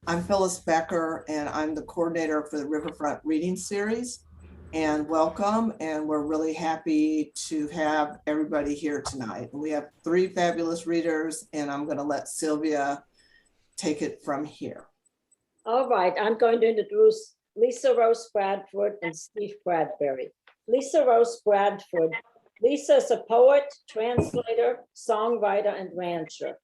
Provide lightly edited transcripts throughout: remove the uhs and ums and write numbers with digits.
I'm Phyllis Becker, and I'm the coordinator for the Riverfront Reading Series. And welcome, and we're really happy to have everybody here tonight. We have three fabulous readers, and I'm going to let Sylvia take it from here. All right, I'm going to introduce Lisa Rose Bradford and Steve Bradbury. Lisa Rose Bradford. Lisa is a poet, translator, songwriter, and rancher.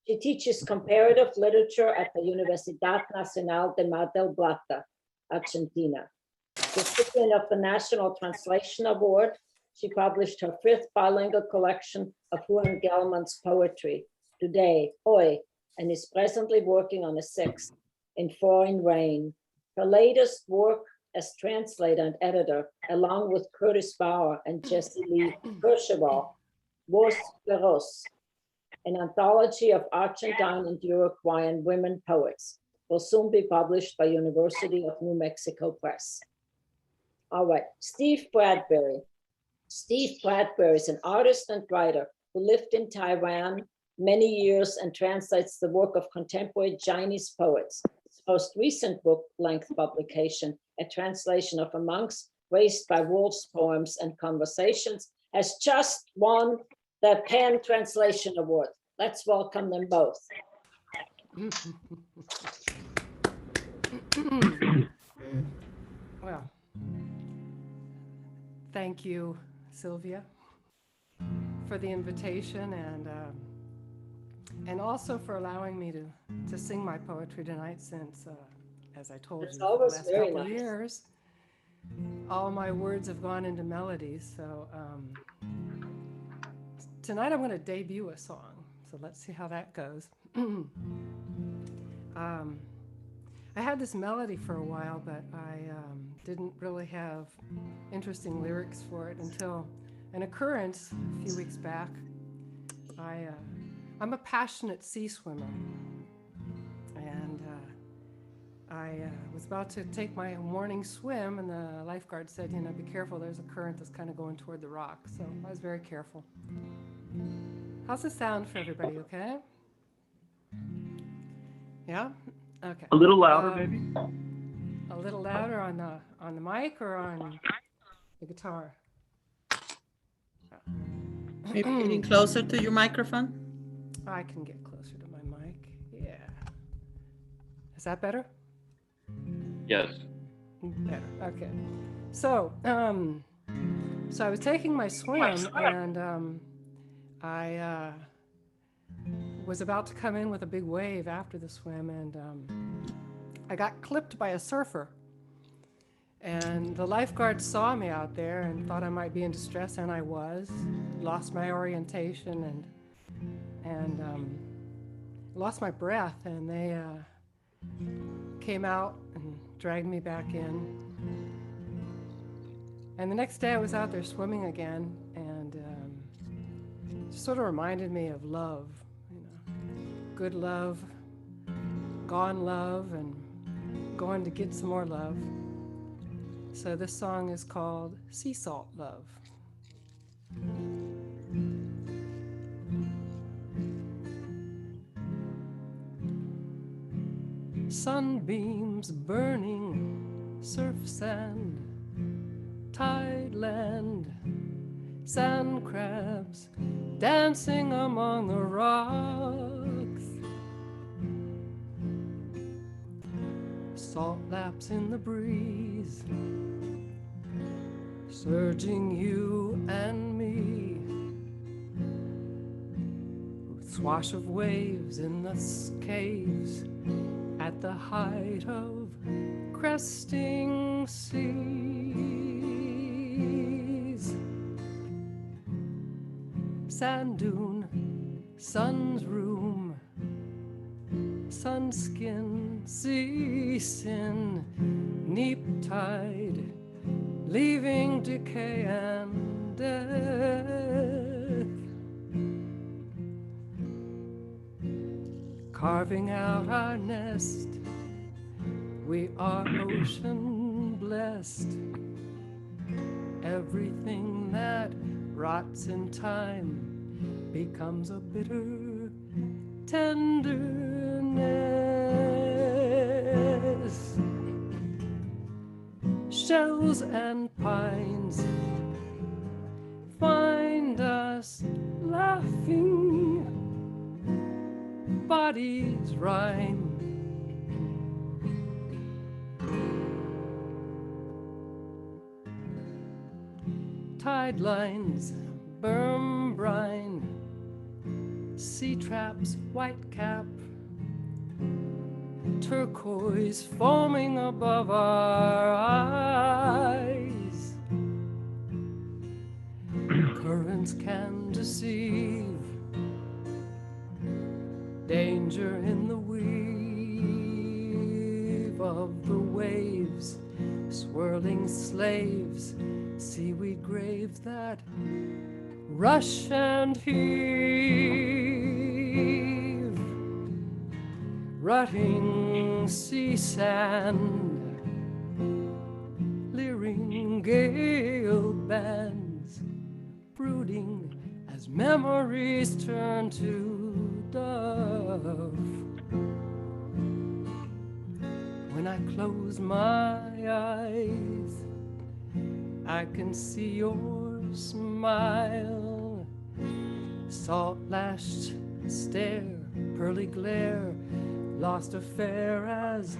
She teaches comparative literature at the Universidad Nacional de Mar del Plata, Argentina. Recipient of the National Translation Award, she published her fifth bilingual collection of Juan Gelman's poetry, Today, Hoy, and is presently working on a sixth, In Foreign Rain. Her latest work as translator and editor, along with Curtis Bauer and Jessie Lee Kercheval, Voz Feroz, an anthology of Argentine and Uruguayan women poets, will soon be published by University of New Mexico Press. All right, Steve Bradbury. Steve Bradbury is an artist and writer who lived in Taiwan many years and translates the work of contemporary Chinese poets. His most recent book-length publication, a translation of A Monks Raised by Wolves Poems and Conversations, has just won the PEN Translation Award. Let's welcome them both. Well, thank you, Sylvia, for the invitation and also for allowing me to sing my poetry tonight since, as I told you, for the last couple of years, all my words have gone into melodies. So tonight I'm going to debut a song. So let's see how that goes. I had this melody for a while, but I didn't really have interesting lyrics for it until an occurrence a few weeks back. I'm a passionate sea swimmer, and I was about to take my morning swim, and the lifeguard said, you know, be careful, there's a current that's kind of going toward the rock. So I was very careful. How's it sound for everybody, okay? Yeah? Okay. A little louder, maybe? A little louder on the mic or on the guitar? Maybe getting closer to your microphone? I can get closer to my mic. Yeah. Is that better? Yes. Better. Okay. So I was taking my swim, and I was about to come in with a big wave after the swim, and I got clipped by a surfer. And the lifeguard saw me out there and thought I might be in distress, and I was. Lost my orientation and lost my breath, and they came out and dragged me back in. And the next day I was out there swimming again, and it sort of reminded me of love, you know, good love, gone love, and going to get some more love. So this song is called Sea Salt Love. Sunbeams burning, surf sand, tide land, sand crabs dancing among the rocks, salt laps in the breeze, surging you and me, swash of waves in the caves at the height of cresting seas. Sand dune, sun's room, sunskin, sea sin, neap tide, leaving decay and death, carving out our nest. We are ocean blessed. Everything that rots in time becomes a bitter tenderness. shells and pines. Find us laughing, bodies rhyme. Tide lines, berm brine, sea traps, white cap, turquoise foaming above our eyes. Currents can deceive, danger in the weave of the waves, swirling slaves, seaweed graves that rush and heave, rutting sea sand, leering gale bands, brooding as memories turn to dove. When I close my eyes, I can see your smile, salt-lashed stare, pearly glare, lost affair as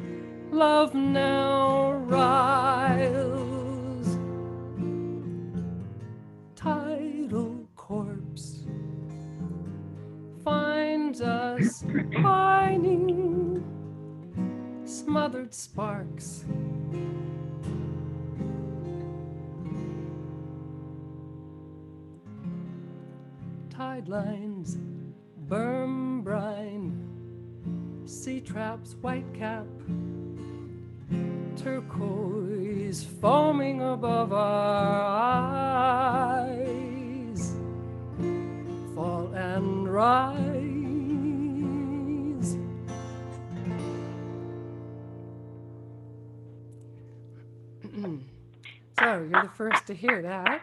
love now riles. Tidal corpse finds us pining, smothered sparks. Tide lines, berm brine, sea traps, white cap, turquoise foaming above our eyes, fall and rise. So you're the first to hear that.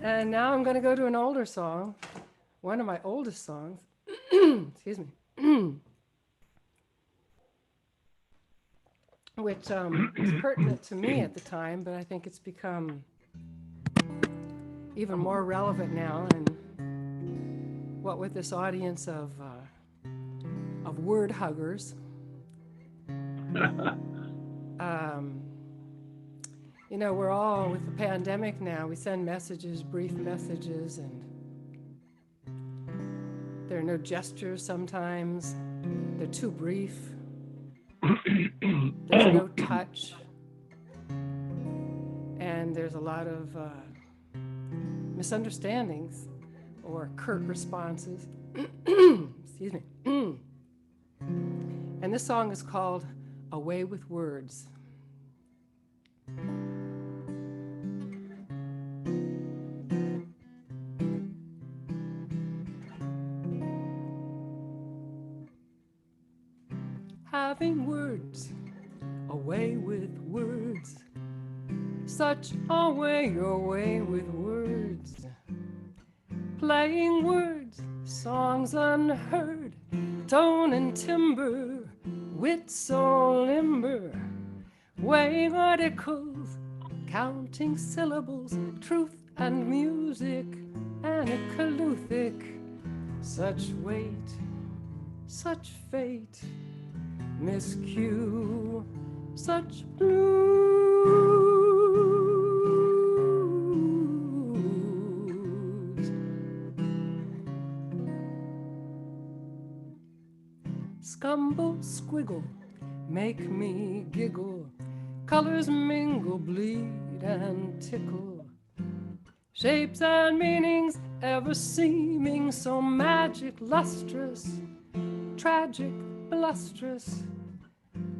And now I'm going to go to an older song, one of my oldest songs. Excuse me. Which was pertinent to me at the time, but I think it's become even more relevant now. And what with this audience of word huggers, you know, we're all with the pandemic now. We send messages, brief messages, and there are no gestures sometimes. They're too brief. There's no touch. And there's a lot of misunderstandings or curt responses. Excuse me. And this song is called Away with Words. Having words, away with words, such a way your way with words. Playing words, songs unheard, tone and timbre, wit so limber, weighing articles, counting syllables, truth and music, anicaluthic, such weight, such fate, miscue, such blues. Scumble, squiggle, make me giggle, colors mingle, bleed and tickle, shapes and meanings ever seeming so magic, lustrous, tragic, blustrous,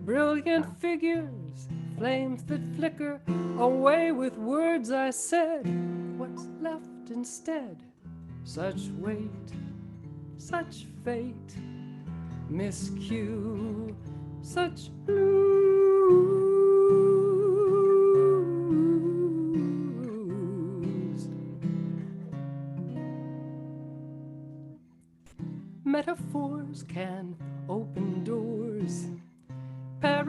brilliant figures, flames that flicker, away with words I said, what's left instead? Such weight, such fate, miscue, such blues. Metaphors can open doors,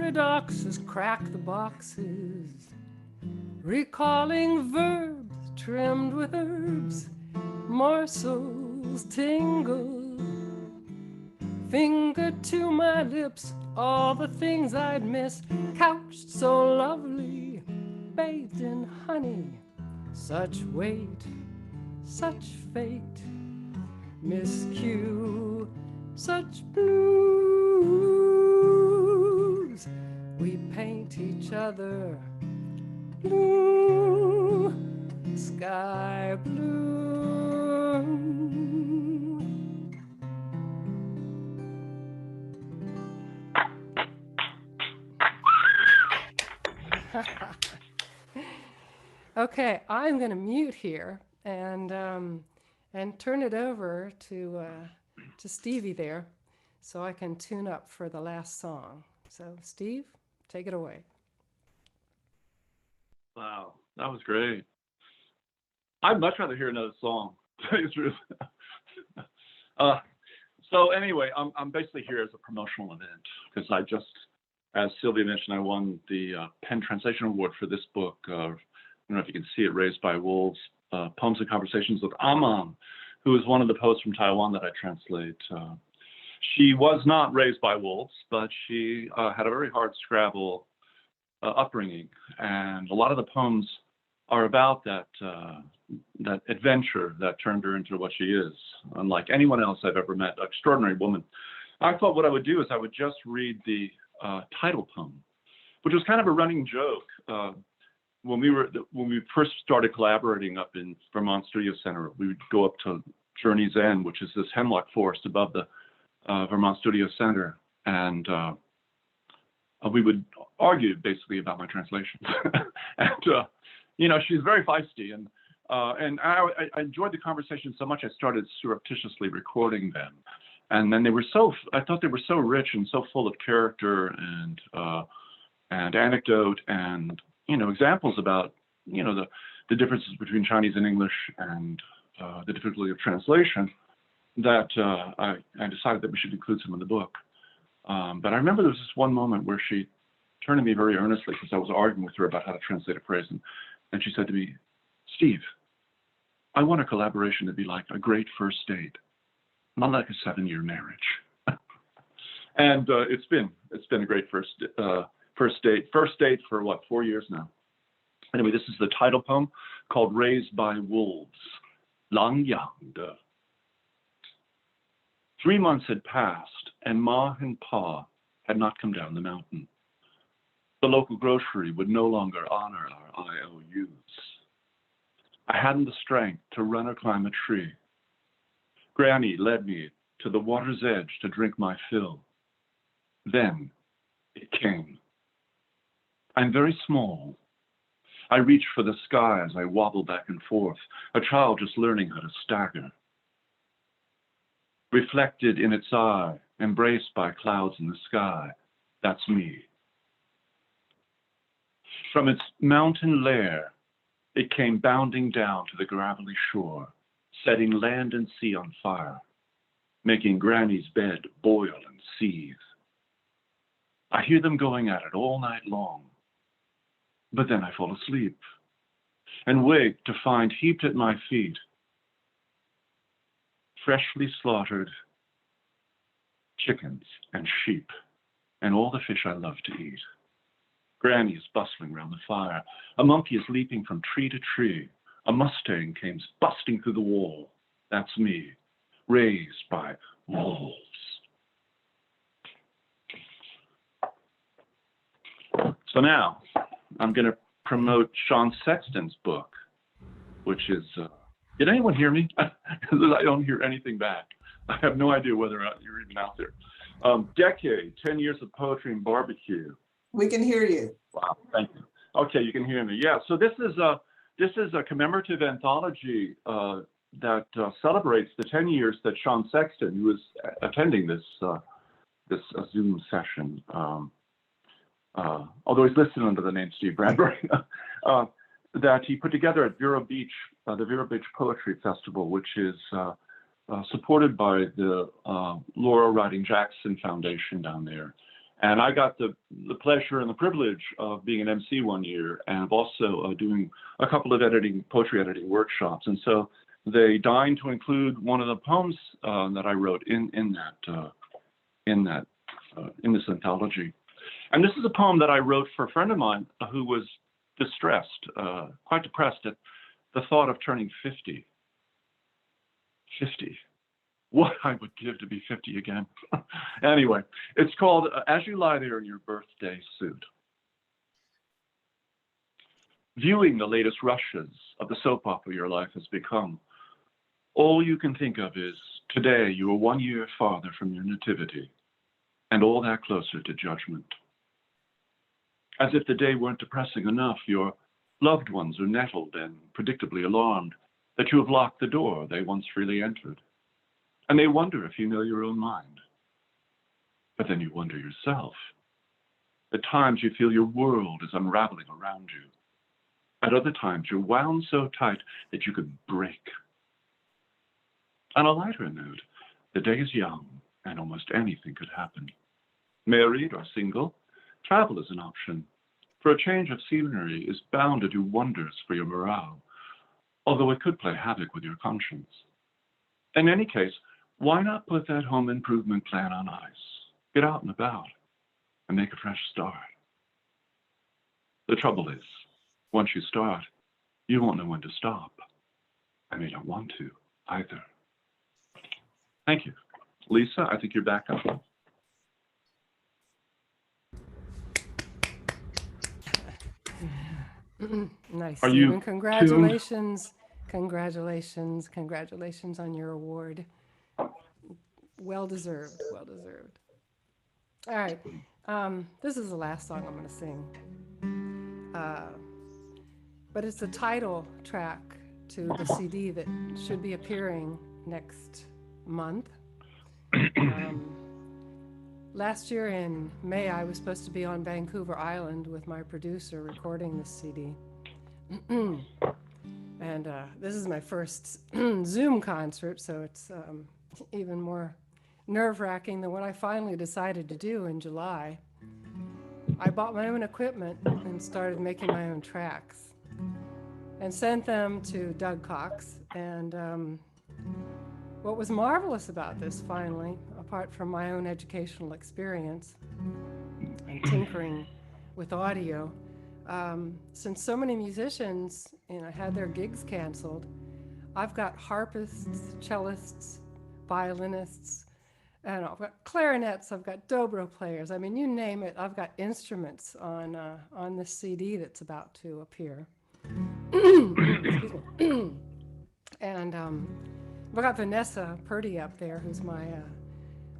paradoxes crack the boxes, recalling verbs trimmed with herbs, morsels tingle, finger to my lips, all the things I'd miss, couched so lovely, bathed in honey, such weight, such fate, miscue, such blues. We paint each other blue, sky blue. Okay, I'm going to mute here and turn it over to Stevie there, so I can tune up for the last song. So, Steve, take it away. Wow, that was great. I'd much rather hear another song. To tell you the truth. So anyway, I'm basically here as a promotional event because I just, as Sylvia mentioned, I won the Penn Translation Award for this book. I don't know if you can see it, Raised by Wolves, Poems and Conversations with Amon, who is one of the poets from Taiwan that I translate. She was not raised by wolves, but she had a very hard scrabble upbringing, and a lot of the poems are about that adventure that turned her into what she is. Unlike anyone else I've ever met, extraordinary woman. I thought what I would do is I would just read the title poem, which was kind of a running joke when we first started collaborating up in Vermont Studio Center. We would go up to Journey's End, which is this hemlock forest above the Vermont Studio Center, and we would argue basically about my translations. And she's very feisty, and I enjoyed the conversation so much I started surreptitiously recording them. And then I thought they were so rich and so full of character and anecdote and examples about the differences between Chinese and English and the difficulty of translation that I decided that we should include some in the book. But I remember there was this one moment where she turned to me very earnestly because I was arguing with her about how to translate a phrase, and she said to me, "Steve, I want a collaboration to be like a great first date, not like a 7-year marriage." And it's been a great first date for what, 4 years now. Anyway, this is the title poem called Raised by Wolves, Lang Yang De. 3 months had passed, and Ma and Pa had not come down the mountain. The local grocery would no longer honor our IOUs. I hadn't the strength to run or climb a tree. Granny led me to the water's edge to drink my fill. Then it came. I'm very small. I reach for the sky as I wobble back and forth, a child just learning how to stagger. Reflected in its eye, embraced by clouds in the sky, that's me. From its mountain lair, it came bounding down to the gravelly shore, setting land and sea on fire, making Granny's bed boil and seethe. I hear them going at it all night long, but then I fall asleep and wake to find heaped at my feet freshly slaughtered chickens and sheep and all the fish I love to eat. Granny is bustling round the fire. A monkey is leaping from tree to tree. A Mustang came busting through the wall. That's me, raised by wolves. So now I'm going to promote Sean Sexton's book, which is, did anyone hear me? I don't hear anything back. I have no idea whether or not you're even out there. Decade, 10 years of poetry and barbecue. We can hear you. Wow, thank you. Okay, you can hear me. Yeah, so this is a commemorative anthology that celebrates the 10 years that Sean Sexton, who is attending this Zoom session, although he's listed under the name Steve Bradbury, that he put together at Vero Beach, the Vero Beach Poetry Festival, which is supported by the Laura Riding Jackson Foundation down there, And I got the pleasure and the privilege of being an MC one year, and of also doing a couple of poetry editing workshops. And so they deigned to include one of the poems that I wrote in this anthology. And this is a poem that I wrote for a friend of mine who was distressed, quite depressed at the thought of turning 50. 50. What I would give to be 50 again. Anyway, it's called As You Lie There in Your Birthday Suit. Viewing the latest rushes of the soap opera your life has become, all you can think of is, today you are 1 year farther from your nativity, and all that closer to judgment. As if the day weren't depressing enough, your loved ones are nettled and predictably alarmed that you have locked the door they once freely entered. And they wonder if you know your own mind. But then you wonder yourself. At times you feel your world is unraveling around you. At other times you're wound so tight that you could break. On a lighter note, the day is young and almost anything could happen. Married or single, travel is an option. For a change of scenery is bound to do wonders for your morale, although it could play havoc with your conscience. In any case, why not put that home improvement plan on ice? Get out and about and make a fresh start. The trouble is, once you start, you won't know when to stop. And you don't want to either. Thank you. Lisa, I think you're back up. Nice, Are you Stephen. Congratulations. Congratulations. Congratulations on your award. Well deserved. Well deserved. All right. This is the last song I'm going to sing. But it's the title track to the CD that should be appearing next month. Last year in May, I was supposed to be on Vancouver Island with my producer recording this CD. And this is my first Zoom concert, so it's even more nerve-wracking than what I finally decided to do in July. I bought my own equipment and started making my own tracks and sent them to Doug Cox. And what was marvelous about this, finally, apart from my own educational experience and tinkering with audio, since so many musicians, had their gigs canceled, I've got harpists, cellists, violinists, and I've got clarinets, I've got dobro players. I mean, you name it, I've got instruments on this CD that's about to appear. Excuse me. And I've got Vanessa Purdy up there, who's my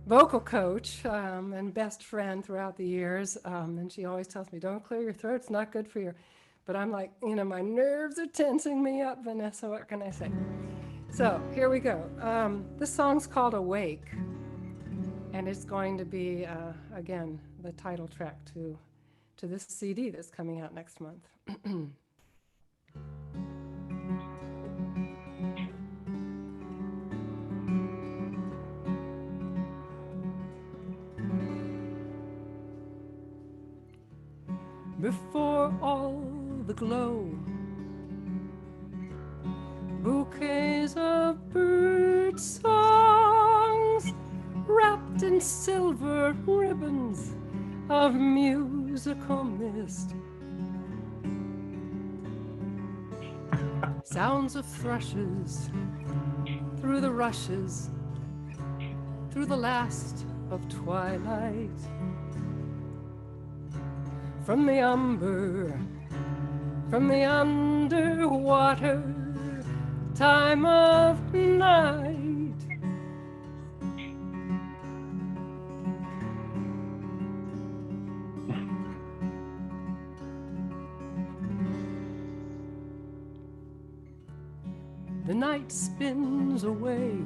vocal coach and best friend throughout the years. And she always tells me, don't clear your throat, it's not good for you. But I'm like, my nerves are tensing me up, Vanessa, what can I say? So here we go. This song's called Awake. And it's going to be, again, the title track to this CD that's coming out next month. Before all the glow, bouquets of bird songs wrapped in silver ribbons of musical mist. Sounds of thrushes through the rushes, through the last of twilight. From the umber, from the underwater time of night. The night spins away,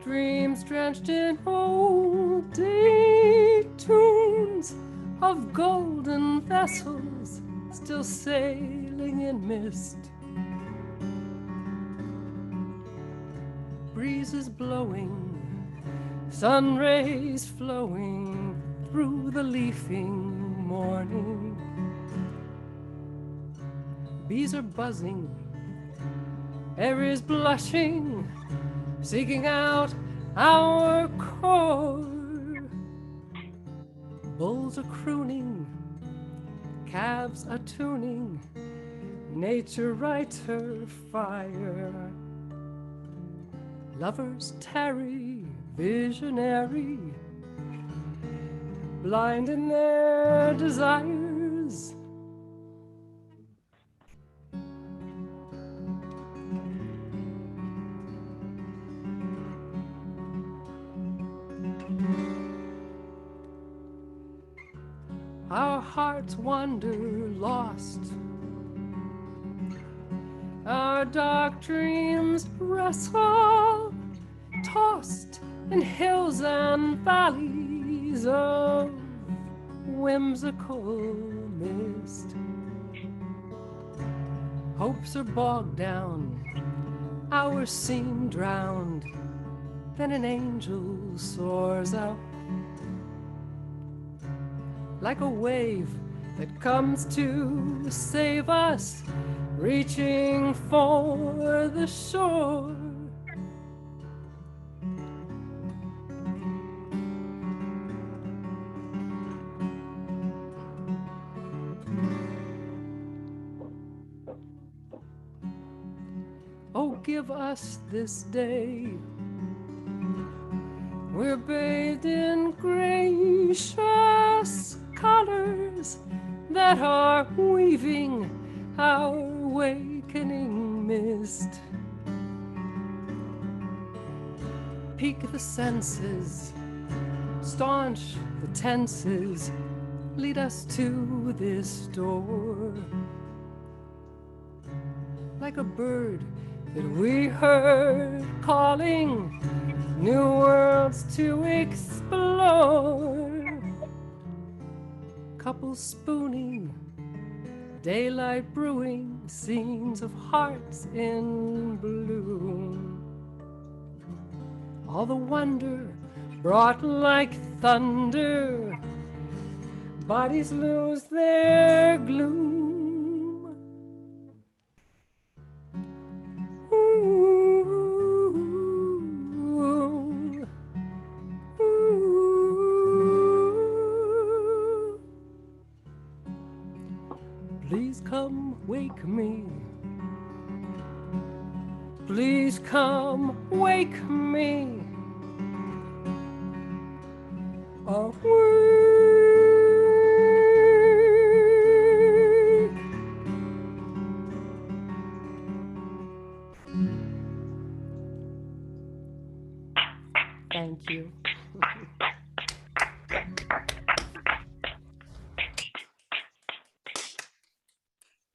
dreams drenched in old day tunes of golden vessels still sailing in mist. Breezes blowing, sun rays flowing through the leafing morning. Bees are buzzing, air is blushing, seeking out our core. Bulls are crooning, calves are tuning, nature writes her fire. Lovers tarry, visionary, blind in their desires. Our hearts wander lost, our dark dreams wrestle, tossed in hills and valleys of whimsical mist. Hopes are bogged down, hours seem drowned, then an angel soars out like a wave that comes to save us, reaching for the shore. Oh, give us this day. We're bathed in gracious colors that are weaving our awakening mist. Pique the senses, staunch the tenses, lead us to this door. Like a bird that we heard calling, new worlds to explore. Couples spooning, daylight brewing, scenes of hearts in bloom. All the wonder brought like thunder, bodies lose their gloom. Please come wake me. Please come wake me. Awake. Thank you.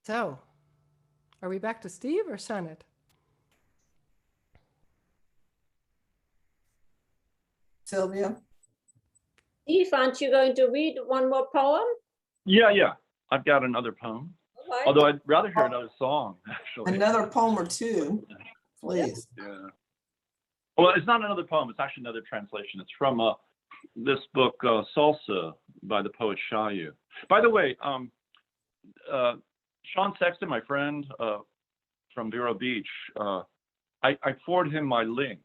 So, are we back to Steve or Xánath? Sylvia? Steve, aren't you going to read one more poem? Yeah. I've got another poem. All right. Although I'd rather hear another song, actually. Another poem or two, please. Yeah. Well, it's not another poem. It's actually another translation. It's from this book, Salsa, by the poet Shayu. By the way, Sean Sexton, my friend from Vero Beach, I forwarded him my link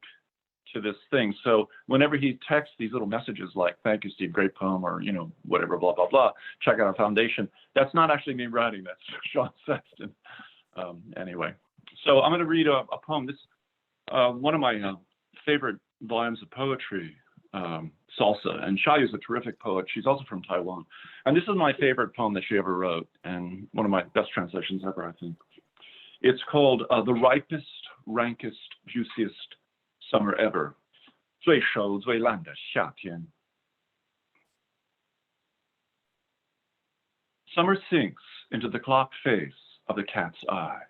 to this thing. So whenever he texts these little messages like, thank you, Steve, great poem, or, whatever, blah, blah, blah, check out our foundation. That's not actually me writing. That's Sean Sexton. Anyway, so I'm going to read a poem. This one of my favorite volumes of poetry, Salsa. And Shayu is a terrific poet. She's also from Taiwan. And this is my favorite poem that she ever wrote, and one of my best translations ever, I think. It's called The Ripest, Rankest, Juiciest Summer Ever. 最熟最烂的夏天. Summer sinks into the clock face of the cat's eye,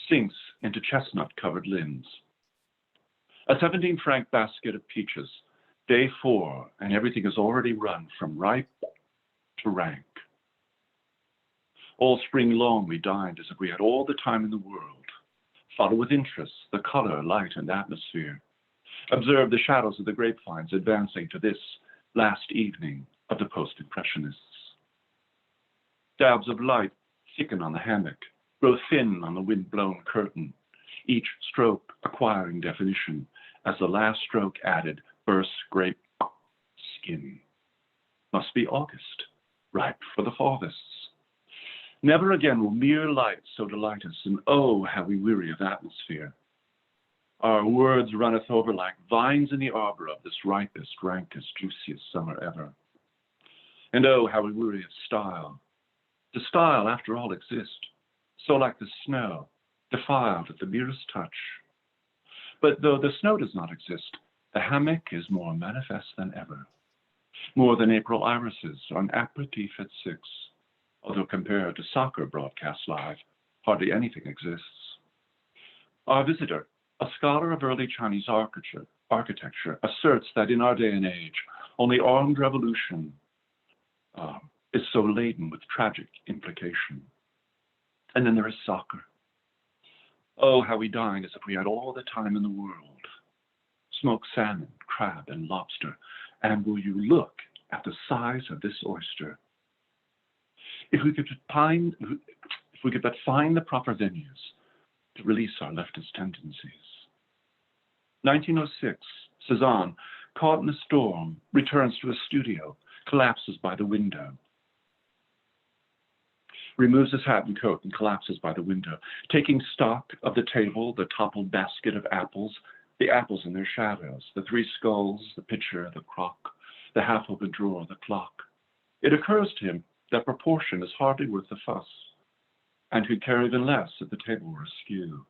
sinks into chestnut-covered limbs. A 17-franc basket of peaches, day 4, and everything is already run from ripe to rank. All spring long we dined as if we had all the time in the world, followed with interest the color, light, and atmosphere. Observe the shadows of the grapevines advancing to this last evening of the post-impressionists. Dabs of light thicken on the hammock, grow thin on the wind-blown curtain, each stroke acquiring definition as the last stroke added burst grape skin. Must be August, ripe for the harvests. Never again will mere light so delight us, and oh, how we weary of atmosphere. Our words runneth over like vines in the arbor of this ripest, rankest, juiciest summer ever. And oh, how we weary of style. The style, after all, exist, so like the snow, defiled at the merest touch. But though the snow does not exist, the hammock is more manifest than ever. More than April irises on aperitif at 6, although compared to soccer broadcast live, hardly anything exists. Our visitor, a scholar of early Chinese architecture, asserts that in our day and age, only armed revolution is so laden with tragic implication. And then there is soccer. Oh, how we dine as if we had all the time in the world. Smoked salmon, crab, and lobster. And will you look at the size of this oyster? If we could but find the proper venues to release our leftist tendencies. 1906, Cézanne, caught in a storm, returns to a studio, collapses by the window. Removes his hat and coat and collapses by the window, taking stock of the table, the toppled basket of apples, the apples in their shadows, the 3 skulls, the pitcher, the crock, the half-open drawer, the clock. It occurs to him that proportion is hardly worth the fuss, and he'd care even less if the table were askew.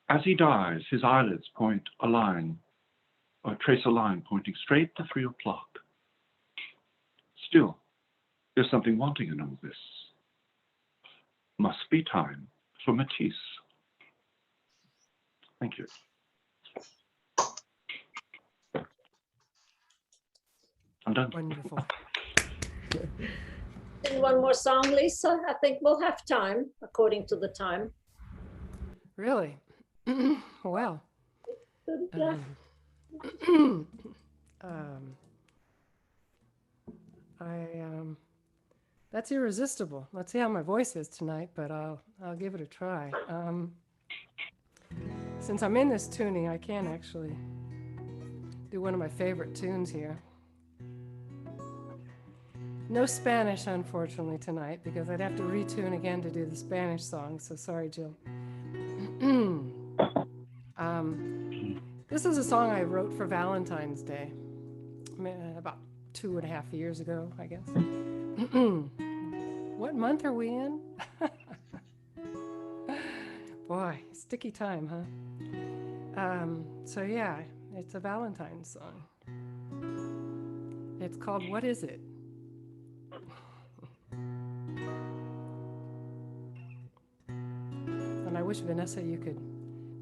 As he dies, his eyelids trace a line pointing straight to 3 o'clock. Still, there's something wanting in all this. Must be time for Matisse. Thank you. I'm done. Wonderful. And one more song, Lisa. I think we'll have time, according to the time. Really? Well. That's irresistible. Let's see how my voice is tonight, but I'll give it a try. Since I'm in this tuning, I can actually do one of my favorite tunes here. No Spanish, unfortunately, tonight, because I'd have to retune again to do the Spanish song, so sorry, Jill. This is a song I wrote for Valentine's Day, about 2.5 years ago, I guess. What month are we in? Boy, sticky time, huh? So yeah, it's a Valentine's song. It's called What Is It? And I wish, Vanessa, you could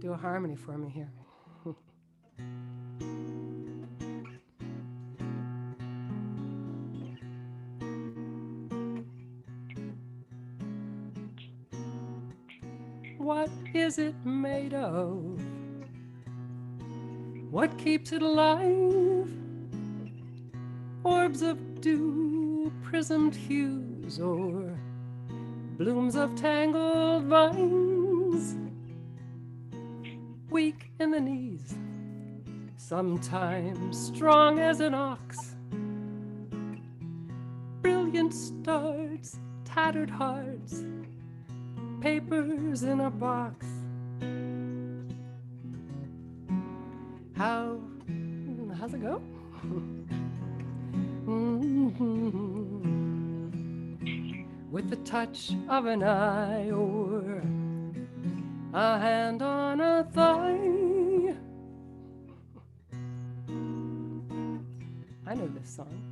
do a harmony for me here. What is it made of? What keeps it alive? Orbs of dew, prismed hues, or blooms of tangled vines? Weak in the knees, sometimes strong as an ox. Brilliant starts, tattered hearts, papers in a box. How's it go? With the touch of an eye or a hand on a thigh. I know this song.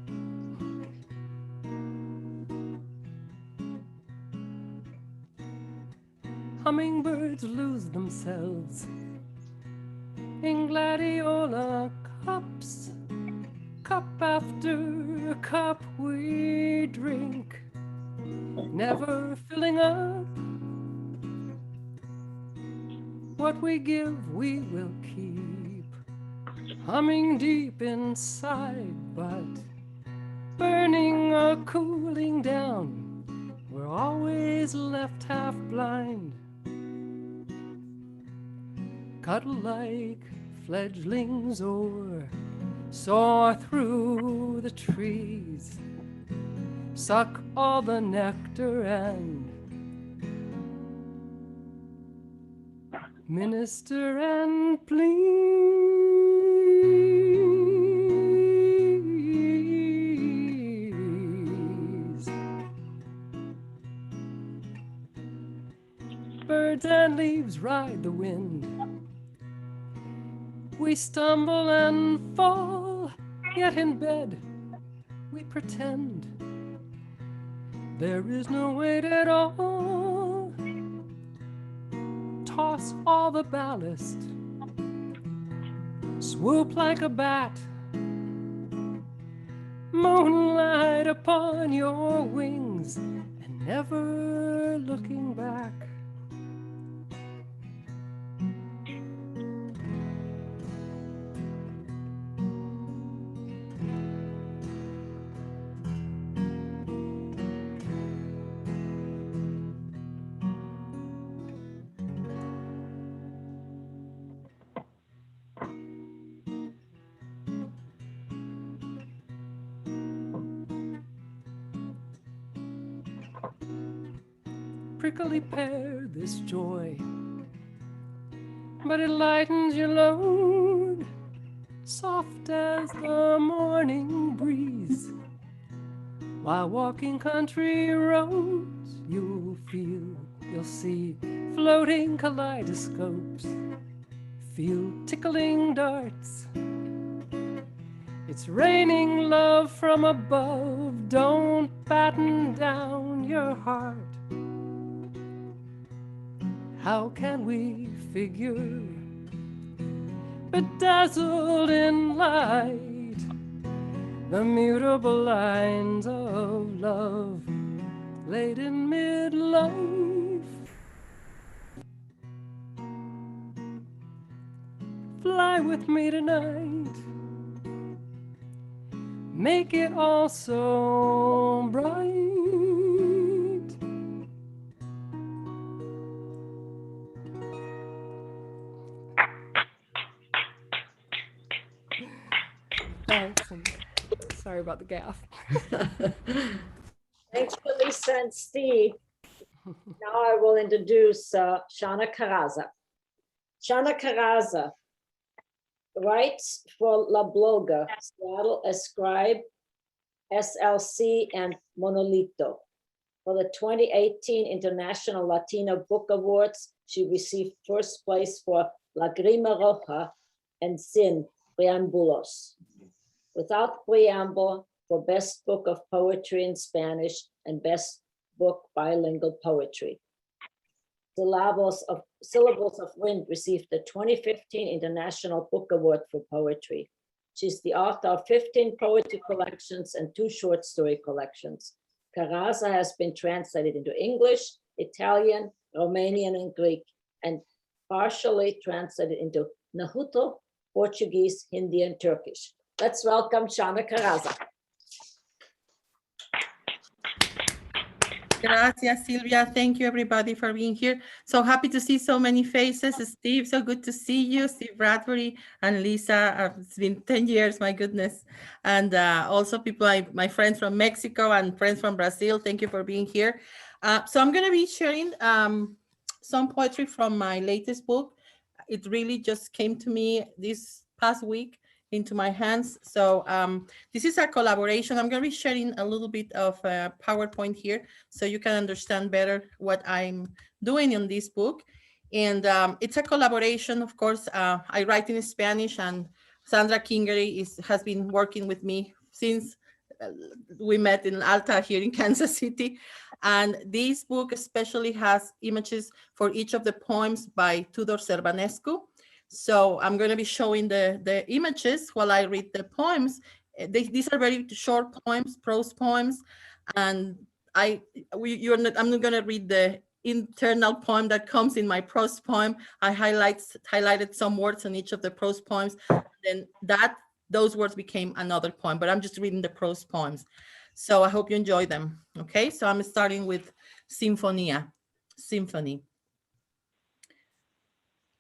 Hummingbirds lose themselves in gladiola cups. Cup after cup we drink, never filling up. What we give we will keep. humming deep inside, but burning or cooling down, we're always left half blind. Cuddle like fledglings or soar through the trees, suck all the nectar and minister and please. Birds and leaves ride the wind. We stumble and fall, yet in bed we pretend there is no weight at all. Toss all the ballast, swoop like a bat, moonlight upon your wings, and never looking back. Prickly pear, this joy, but it lightens your load, soft as the morning breeze. While walking country roads, you'll see floating kaleidoscopes, feel tickling darts. It's raining love from above, don't batten down your heart. How can we figure, bedazzled in light, the mutable lines of love late in midlife? Fly with me tonight, make it all so bright. Thanks. And sorry about the gaff. Thanks for Lisa and Steve. Now I will introduce Xánath Caraza. Xánath Caraza writes for La Bloga, Seattle, Scribe, SLC, and Monolito. For the 2018 International Latino Book Awards, she received first place for Lagrima Roja and Sin Preambulos. Without preamble, for Best Book of Poetry in Spanish and Best Book Bilingual Poetry. Syllables of Wind received the 2015 International Book Award for Poetry. She's the author of 15 poetry collections and 2 short story collections. Caraza has been translated into English, Italian, Romanian, and Greek, and partially translated into Nahuatl, Portuguese, Hindi, and Turkish. Let's welcome Xánath Caraza. Gracias, Silvia. Thank you, everybody, for being here. So happy to see so many faces. Steve, so good to see you. Steve Bradbury and Lisa. It's been 10 years, my goodness. And also people, my friends from Mexico and friends from Brazil. Thank you for being here. So I'm going to be sharing some poetry from my latest book. It really just came to me this past week into my hands. So this is a collaboration. I'm going to be sharing a little bit of PowerPoint here so you can understand better what I'm doing in this book. And it's a collaboration, of course. I write in Spanish, and Sandra Kingery has been working with me since we met in Alta here in Kansas City. And this book especially has images for each of the poems by Tudor Servanescu. So I'm going to be showing the images while I read the poems. These are very short poems, prose poems, and I'm not going to read the internal poem that comes in my prose poem. I highlighted some words in each of the prose poems. Then those words became another poem, but I'm just reading the prose poems. So I hope you enjoy them. Okay, so I'm starting with Sinfonía, Symphony.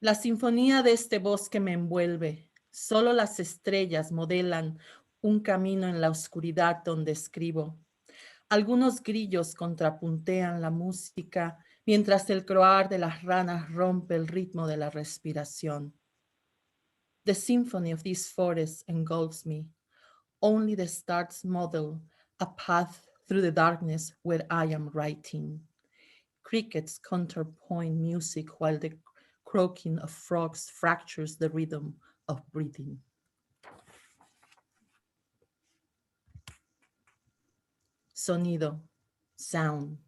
La sinfonía de este bosque me envuelve. Solo las estrellas modelan un camino en la oscuridad donde escribo. Algunos grillos contrapuntean la música mientras el croar de las ranas rompe el ritmo de la respiración. The symphony of this forest engulfs me. Only the stars model a path through the darkness where I am writing. Crickets counterpoint music while the croaking of frogs fractures the rhythm of breathing. Sonido, sound.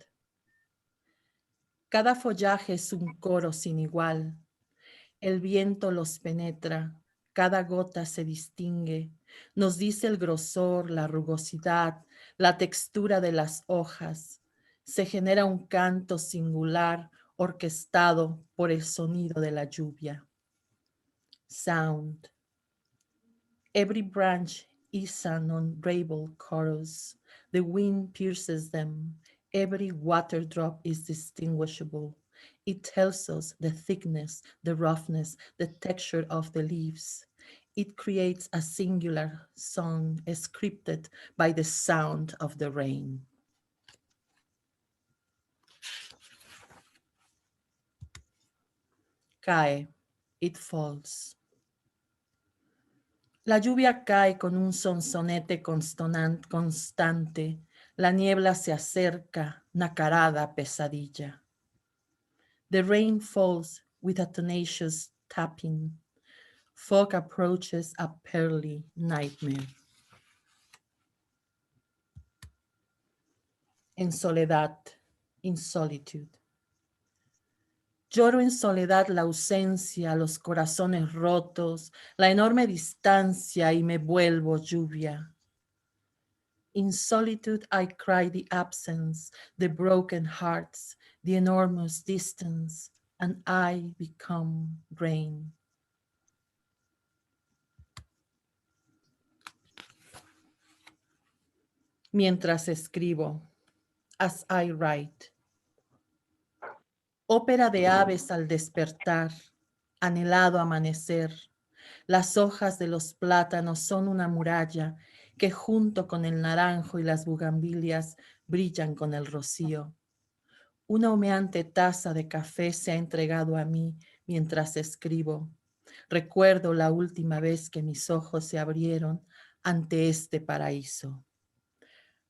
Cada follaje es un coro sin igual. El viento los penetra, cada gota se distingue, nos dice el grosor, la rugosidad, la textura de las hojas. Se genera un canto singular orquestado por el sonido de la lluvia. Sound. Every branch is an unraveled chorus. The wind pierces them. Every water drop is distinguishable. It tells us the thickness, the roughness, the texture of the leaves. It creates a singular song scripted by the sound of the rain. Cae, it falls. La lluvia cae con un sonsonete constante. La niebla se acerca, nacarada pesadilla. The rain falls with a tenacious tapping. Fog approaches a pearly nightmare. En soledad, in solitude. Lloro en soledad la ausencia, los corazones rotos, la enorme distancia y me vuelvo lluvia. In solitude I cry the absence, the broken hearts, the enormous distance, and I become rain. Mientras escribo, as I write. Ópera de aves al despertar, anhelado amanecer. Las hojas de los plátanos son una muralla que junto con el naranjo y las bugambilias brillan con el rocío. Una humeante taza de café se ha entregado a mí mientras escribo. Recuerdo la última vez que mis ojos se abrieron ante este paraíso.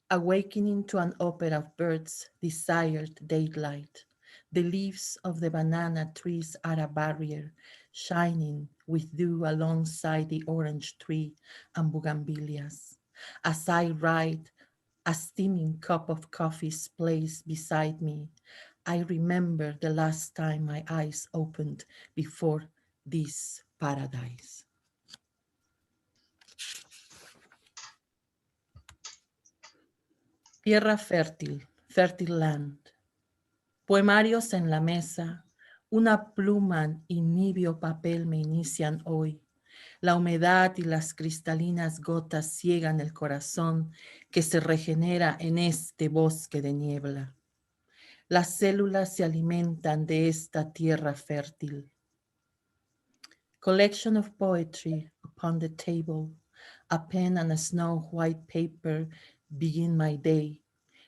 Awakening to an opera of birds, desired daylight. The leaves of the banana trees are a barrier, shining with dew alongside the orange tree and bugambilias. As I write, a steaming cup of coffee is placed beside me. I remember the last time my eyes opened before this paradise. Tierra fértil, fertile land. Poemarios en la mesa, una pluma y nibio papel me inician hoy. La humedad y las cristalinas gotas ciegan el corazón que se regenera en este bosque de niebla. Las células se alimentan de esta tierra fértil. Collection of poetry upon the table, a pen and a snow white paper begin my day.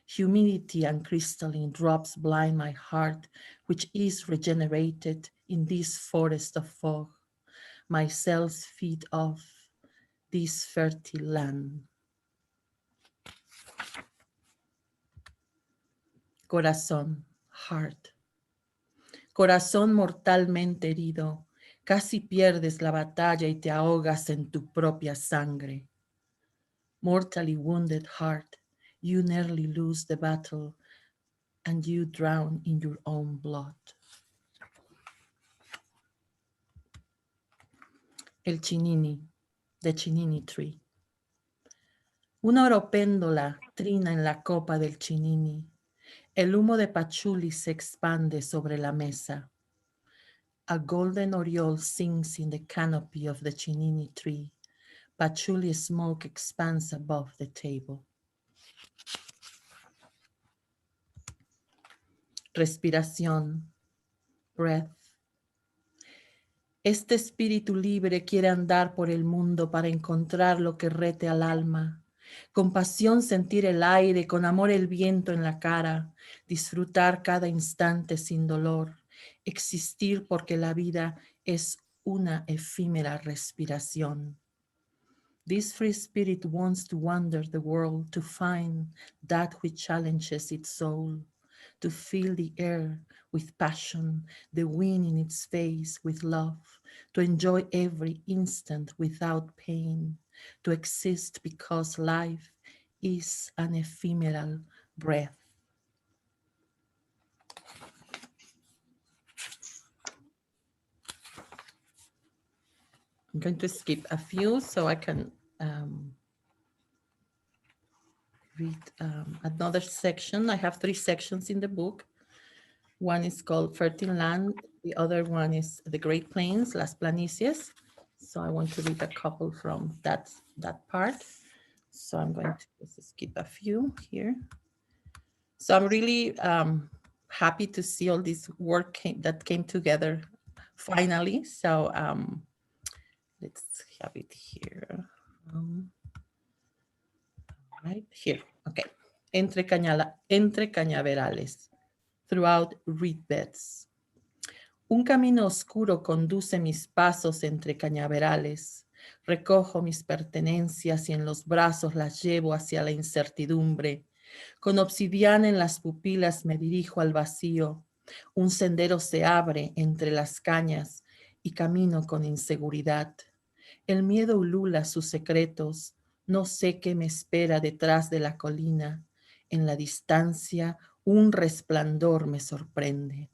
Humidity and crystalline drops blind my heart, which is regenerated in this forest of fog. My cells feed off this fertile land. Corazón, heart. Corazón mortalmente herido, casi pierdes la batalla y te ahogas en tu propia sangre. Mortally wounded heart, you nearly lose the battle and you drown in your own blood. El chinini, the chinini tree. Una oropéndola trina en la copa del chinini. El humo de patchouli se expande sobre la mesa. A golden oriole sings in the canopy of the chinini tree. Patchouli smoke expands above the table. Respiración, breath. Este espíritu libre quiere andar por el mundo para encontrar lo que rete al alma. Con pasión sentir el aire, con amor el viento en la cara, disfrutar cada instante sin dolor, existir porque la vida es una efímera respiración. This free spirit wants to wander the world to find that which challenges its soul, to feel the air with passion, the wind in its face with love, to enjoy every instant without pain, to exist because life is an ephemeral breath. I'm going to skip a few so I can read another section. I have 3 sections in the book. One is called Fertile Land. The other one is the Great Plains, Las Planicies. So I want to read a couple from that part. So I'm going to just skip a few here. So I'm really happy to see all this work that came together finally. So let's have it here. Right here, okay. Entre cañaverales, throughout reed beds. Un camino oscuro conduce mis pasos entre cañaverales. Recojo mis pertenencias y en los brazos las llevo hacia la incertidumbre. Con obsidiana en las pupilas me dirijo al vacío. Un sendero se abre entre las cañas y camino con inseguridad. El miedo ulula sus secretos. No sé qué me espera detrás de la colina. En la distancia, un resplandor me sorprende.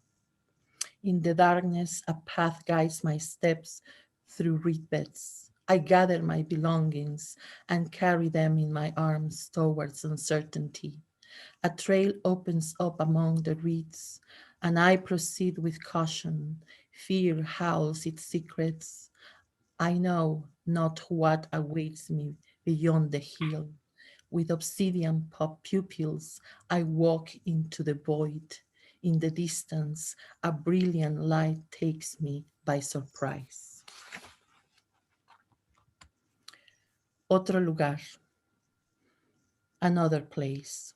In the darkness, a path guides my steps through reed beds. I gather my belongings and carry them in my arms towards uncertainty. A trail opens up among the reeds, and I proceed with caution. Fear howls its secrets. I know not what awaits me beyond the hill. With obsidian pupils, I walk into the void. In the distance, a brilliant light takes me by surprise. Otro lugar. Another place.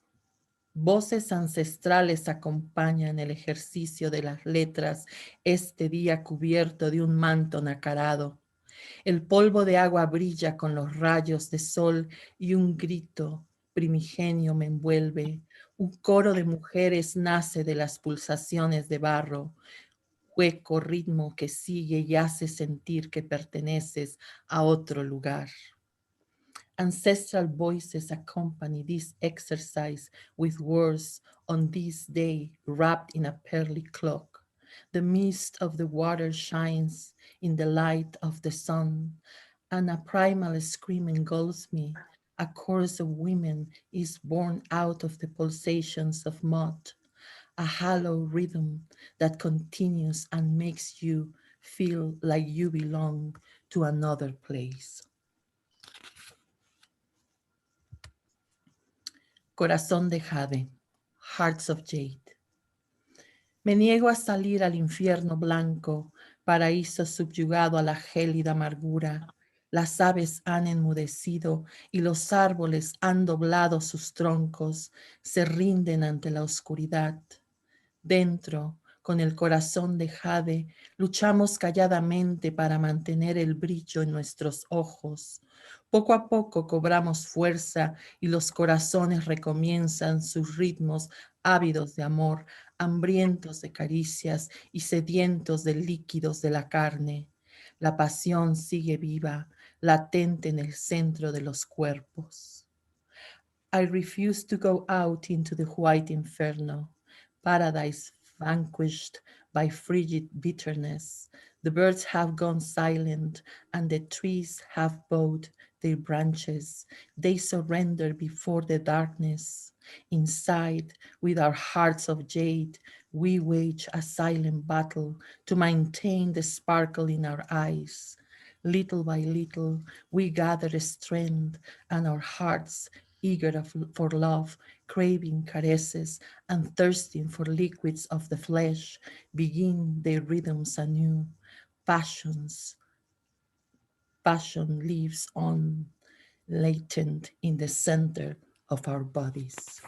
Voces ancestrales acompañan el ejercicio de las letras este día cubierto de un manto nacarado. El polvo de agua brilla con los rayos de sol y un grito primigenio me envuelve. Un coro de mujeres nace de las pulsaciones de barro, hueco ritmo que sigue y hace sentir que perteneces a otro lugar. Ancestral voices accompany this exercise with words on this day wrapped in a pearly cloak. The mist of the water shines in the light of the sun, and a primal scream engulfs me. A chorus of women is born out of the pulsations of mud, a hollow rhythm that continues and makes you feel like you belong to another place. Corazón de jade, hearts of jade. Me niego a salir al infierno blanco, paraíso subyugado a la gélida amargura. Las aves han enmudecido y los árboles han doblado sus troncos, se rinden ante la oscuridad. Dentro, con el corazón de jade, luchamos calladamente para mantener el brillo en nuestros ojos. Poco a poco cobramos fuerza y los corazones recomienzan sus ritmos ávidos de amor, hambrientos de caricias y sedientos de líquidos de la carne. La pasión sigue viva, latente en el centro de los cuerpos. I refuse to go out into the white inferno, paradise vanquished by frigid bitterness. The birds have gone silent and the trees have bowed their branches. They surrender before the darkness. Inside, with our hearts of jade, we wage a silent battle to maintain the sparkle in our eyes. Little by little, we gather strength, and our hearts, eager for love, craving caresses, and thirsting for liquids of the flesh, begin their rhythms anew. Passion lives on, latent in the center of our bodies.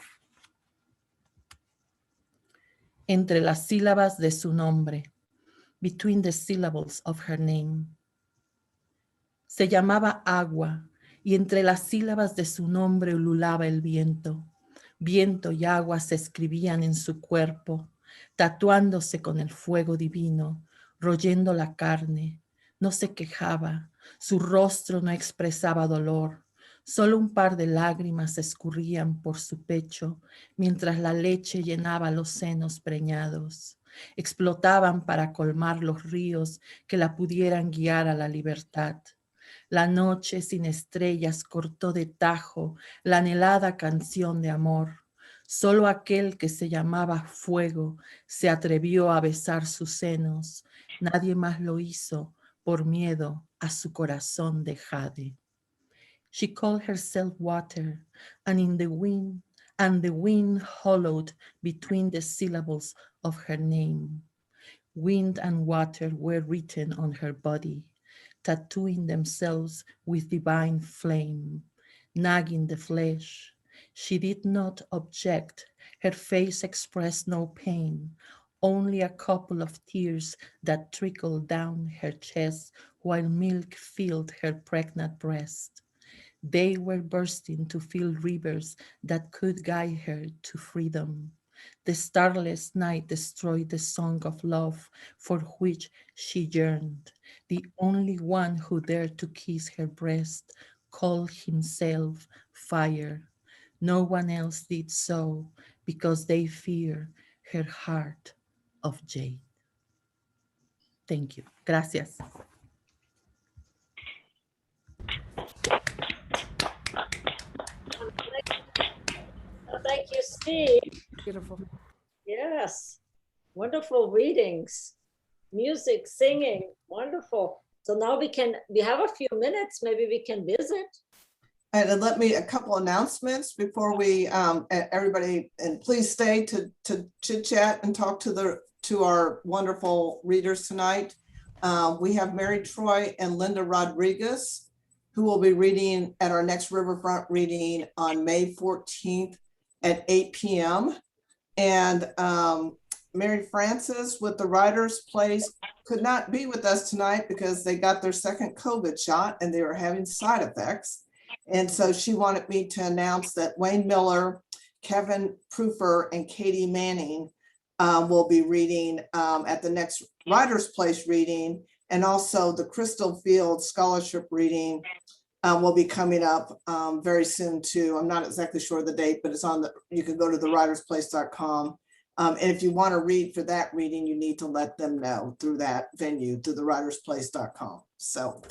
Entre las sílabas de su nombre, between the syllables of her name. Se llamaba agua, y entre las sílabas de su nombre ululaba el viento. Viento y agua se escribían en su cuerpo, tatuándose con el fuego divino, royendo la carne. No se quejaba, su rostro no expresaba dolor. Solo un par de lágrimas escurrían por su pecho, mientras la leche llenaba los senos preñados. Explotaban para colmar los ríos que la pudieran guiar a la libertad. La noche sin estrellas cortó de tajo la anhelada canción de amor. Solo aquel que se llamaba fuego se atrevió a besar sus senos. Nadie más lo hizo por miedo a su corazón de jade. She called herself water, and the wind hollowed between the syllables of her name. Wind and water were written on her body, tattooing themselves with divine flame, nagging the flesh. She did not object. Her face expressed no pain, only a couple of tears that trickled down her chest while milk filled her pregnant breast. They were bursting to fill rivers that could guide her to freedom. The starless night destroyed the song of love for which she yearned. The only one who dared to kiss her breast called himself fire. No one else did so because they fear her heart of jade. Thank you. Gracias. Thank you, Steve. Beautiful. Yes, wonderful readings, music, singing, wonderful. So now we have a few minutes, maybe we can visit. And let me, a couple announcements before we, everybody, and please stay to chit chat and talk to our wonderful readers tonight. We have Mary Troy and Linda Rodriguez, who will be reading at our next Riverfront reading on May 14th at 8 p.m. And Mary Frances with the Writers Place could not be with us tonight because they got their second COVID shot and they were having side effects. And so she wanted me to announce that Wayne Miller, Kevin Proofer, and Katie Manning will be reading at the next Writers Place reading. And also the Crystal Field Scholarship reading will be coming up very soon too. I'm not exactly sure of the date, but it's on you can go to thewritersplace.com. And if you want to read for that reading, you need to let them know through that venue, through thewritersplace.com. So thank